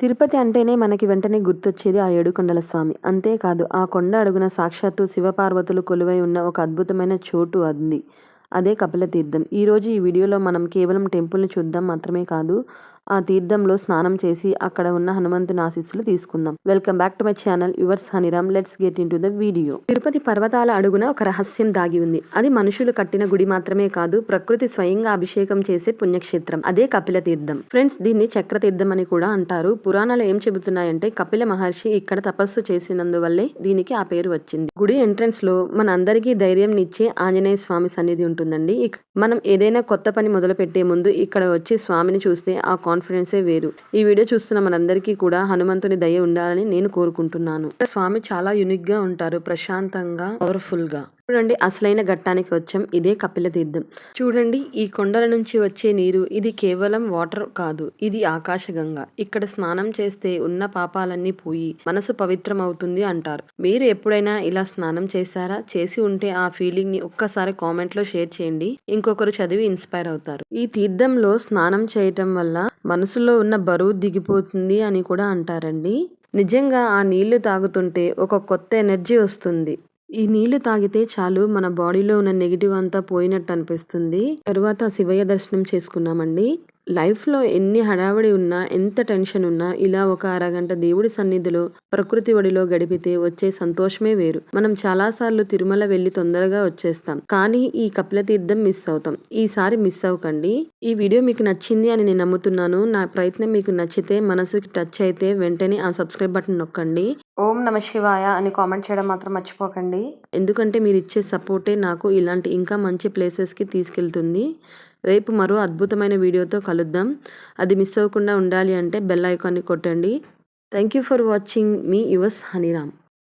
తిరుపతి అంటేనే మనకి వెంటనే గుర్తొచ్చేది ఆ ఏడుకొండల స్వామి. అంతేకాదు ఆ కొండ అడుగున సాక్షాత్తు శివపార్వతులు కొలువై ఉన్న ఒక అద్భుతమైన చోటు ఉంది. అదే కపిలతీర్థం. ఈరోజు ఈ వీడియోలో మనం కేవలం టెంపుల్‌ని చూద్దాం మాత్రమే కాదు, ఆ తీర్థంలో స్నానం చేసి అక్కడ ఉన్న హనుమంతుని ఆశీస్సులు తీసుకుందాం. Welcome back to my channel yours Haniram. Let's get into the video. Tirupati పర్వతాల అడుగున ఒక రహస్యం దాగి ఉంది. అది మనుషులు కట్టిన గుడి మాత్రమే కాదు, ప్రకృతి స్వయంగా అభిషేకం చేసే పుణ్యక్షేత్రం. అదే కపిలతీర్థం. ఫ్రెండ్స్, దీన్ని చక్రతీర్థం అని కూడా అంటారు. పురాణాలు ఏం చెబుతున్నాయంటే కపిల మహర్షి ఇక్కడ తపస్సు చేసినందువల్లే దీనికి ఆ పేరు వచ్చింది. గుడి ఎంట్రన్స్ లో మన అందరికీ ధైర్యం ఇచ్చే ఆంజనేయ స్వామి సన్నిధి ఉంటుందండి. మనం ఏదైనా కొత్త పని మొదలు పెట్టే ముందు ఇక్కడ వచ్చి స్వామిని చూస్తే ఆ కాన్ఫిడెన్సే వేరు. ఈ వీడియో చూస్తున్న మనందరికీ కూడా హనుమంతుని దయ ఉండాలని నేను కోరుకుంటున్నాను. స్వామి చాలా యూనిక్ గా ఉంటారు, ప్రశాంతంగా, పవర్ఫుల్ గా. చూడండి, అసలైన ఘట్టానికి వచ్చాం. ఇదే కపిలతీర్థం. చూడండి, ఈ కొండల నుంచి వచ్చే నీరు ఇది కేవలం వాటర్ కాదు, ఇది ఆకాశగంగ. ఇక్కడ స్నానం చేస్తే ఉన్న పాపాలన్నీ పోయి మనసు పవిత్రం అవుతుంది అంటారు. మీరు ఎప్పుడైనా ఇలా స్నానం చేశారా? చేసి ఉంటే ఆ ఫీలింగ్ ని ఒక్కసారి కామెంట్ లో షేర్ చేయండి. ఇంకొకరు చదివి ఇన్స్పైర్ అవుతారు. ఈ తీర్థంలో స్నానం చేయటం వల్ల మనసులో ఉన్న బరువు దిగిపోతుంది అని కూడా అంటారండి. నిజంగా ఆ నీళ్లు తాగుతుంటే ఒక కొత్త ఎనర్జీ వస్తుంది. ఈ నీళ్లు తాగితే చాలు, మన బాడీలో ఉన్న నెగిటివ్ అంతా పోయినట్టు అనిపిస్తుంది. తరువాత శివయ్య దర్శనం చేసుకున్నామండి. లైఫ్లో ఎన్ని హడావిడి ఉన్నా, ఎంత టెన్షన్ ఉన్నా, ఇలా ఒక అరగంట దేవుడి సన్నిధిలో ప్రకృతి ఒడిలో గడిపితే వచ్చే సంతోషమే వేరు. మనం చాలాసార్లు తిరుమల వెళ్ళి తొందరగా వచ్చేస్తాం, కానీ ఈ కపిలతీర్థం మిస్ అవుతాం. ఈసారి మిస్ అవ్వకండి. ఈ వీడియో మీకు నచ్చింది అని నేను నమ్ముతున్నాను. నా ప్రయత్నం మీకు నచ్చితే, మనసుకి టచ్ అయితే వెంటనే ఆ సబ్స్క్రైబ్ బటన్ నొక్కండి. ఓం నమ శివాయ అని కామెంట్ చేయడం మాత్రం మర్చిపోకండి. ఎందుకంటే మీరు ఇచ్చే సపోర్టే నాకు ఇలాంటి ఇంకా మంచి ప్లేసెస్కి తీసుకెళ్తుంది. రేపు మరో అద్భుతమైన వీడియోతో కలుద్దాం. అది మిస్ అవ్వకుండా ఉండాలి అంటే బెల్ ఐకాన్ని కొట్టండి. థ్యాంక్ యూ ఫర్ వాచింగ్ మీ యువర్స్ హనీరామ్.